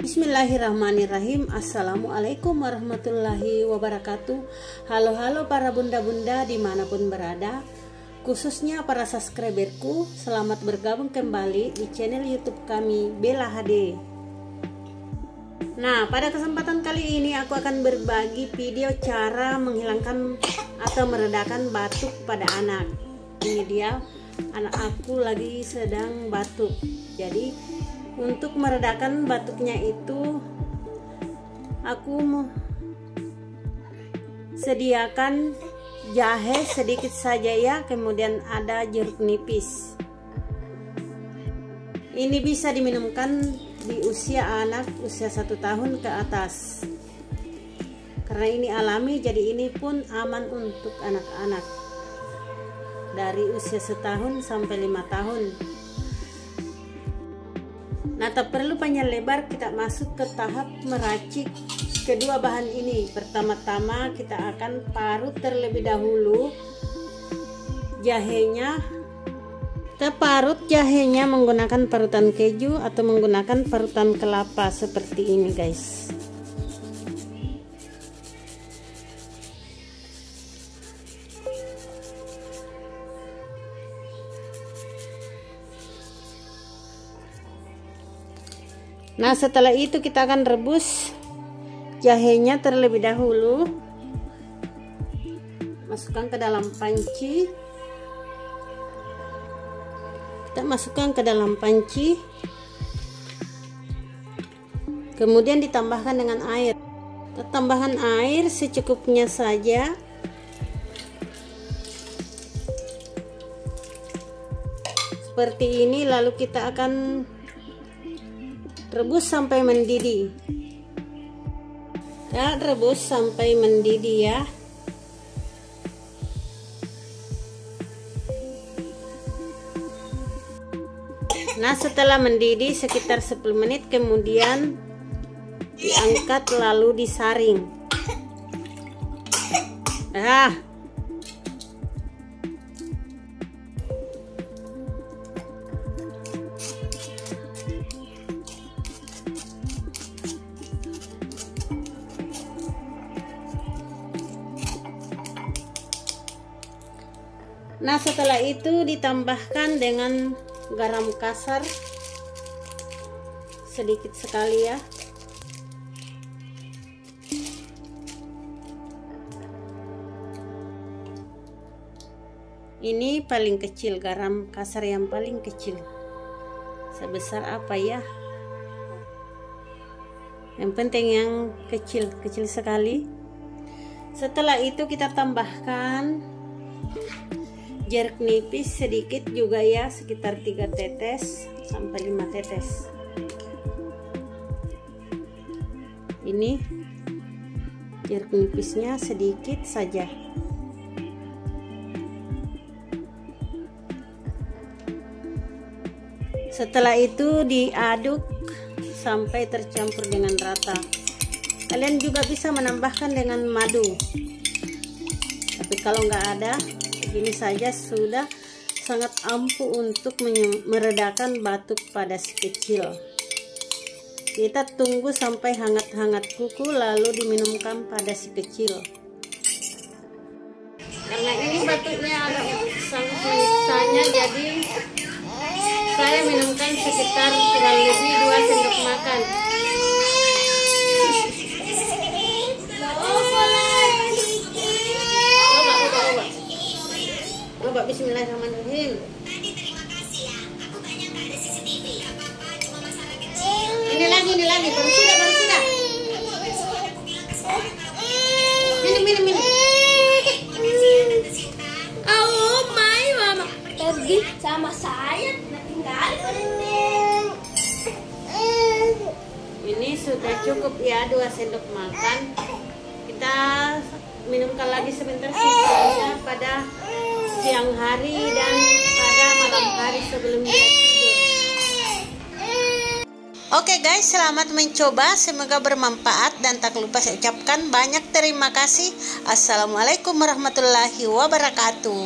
Bismillahirrahmanirrahim. Assalamualaikum warahmatullahi wabarakatuh. Halo para bunda-bunda dimanapun berada, khususnya para subscriberku. Selamat bergabung kembali di channel YouTube kami, Bella HD. Nah, pada kesempatan kali ini aku akan berbagi video cara menghilangkan atau meredakan batuk pada anak. Ini dia, anak aku lagi sedang batuk. Jadi untuk meredakan batuknya itu aku sediakan jahe sedikit saja ya, kemudian ada jeruk nipis. Ini bisa diminumkan di usia anak usia 1 tahun ke atas, karena ini alami, jadi ini pun aman untuk anak-anak dari usia 1 tahun sampai 5 tahun. Nah, tak perlu panjang lebar, kita masuk ke tahap meracik kedua bahan ini. Pertama-tama kita akan parut terlebih dahulu jahenya. Kita parut jahenya menggunakan parutan keju atau menggunakan parutan kelapa seperti ini, guys. Nah, setelah itu kita akan rebus jahenya terlebih dahulu. Masukkan ke dalam panci. Kita masukkan ke dalam panci. Kemudian ditambahkan dengan air. Kita tambahkan air secukupnya saja. Seperti ini, lalu kita akan rebus sampai mendidih. Kita rebus sampai mendidih ya. Nah, setelah mendidih sekitar 10 menit, kemudian diangkat lalu disaring. Nah, setelah itu ditambahkan dengan garam kasar sedikit sekali ya. Ini paling kecil, garam kasar yang paling kecil. Sebesar apa ya? Yang penting yang kecil sekali. Setelah itu kita tambahkan jeruk nipis sedikit juga ya, sekitar 3 tetes sampai 5 tetes. Ini jeruk nipisnya sedikit saja. Setelah itu diaduk sampai tercampur dengan rata. Kalian juga bisa menambahkan dengan madu, tapi kalau nggak ada, ini saja sudah sangat ampuh untuk meredakan batuk pada si kecil. Kita tunggu sampai hangat-hangat kuku lalu diminumkan pada si kecil. Karena ini batuknya agak sangat menyiksanya, jadi saya minumkan sekitar kurang lebih 2 sendok makan. Bismillahirrahmanirrahim. Ini lagi, baru sudah. Minum. Oh my mama pergi sama saya, tinggal. Ini sudah cukup ya, 2 sendok makan. Kita minumkan lagi sebentar sisanya pada siang hari dan pada malam hari sebelum dia tidur. Oke guys, selamat mencoba, semoga bermanfaat dan tak lupa saya ucapkan banyak terima kasih. Assalamualaikum warahmatullahi wabarakatuh.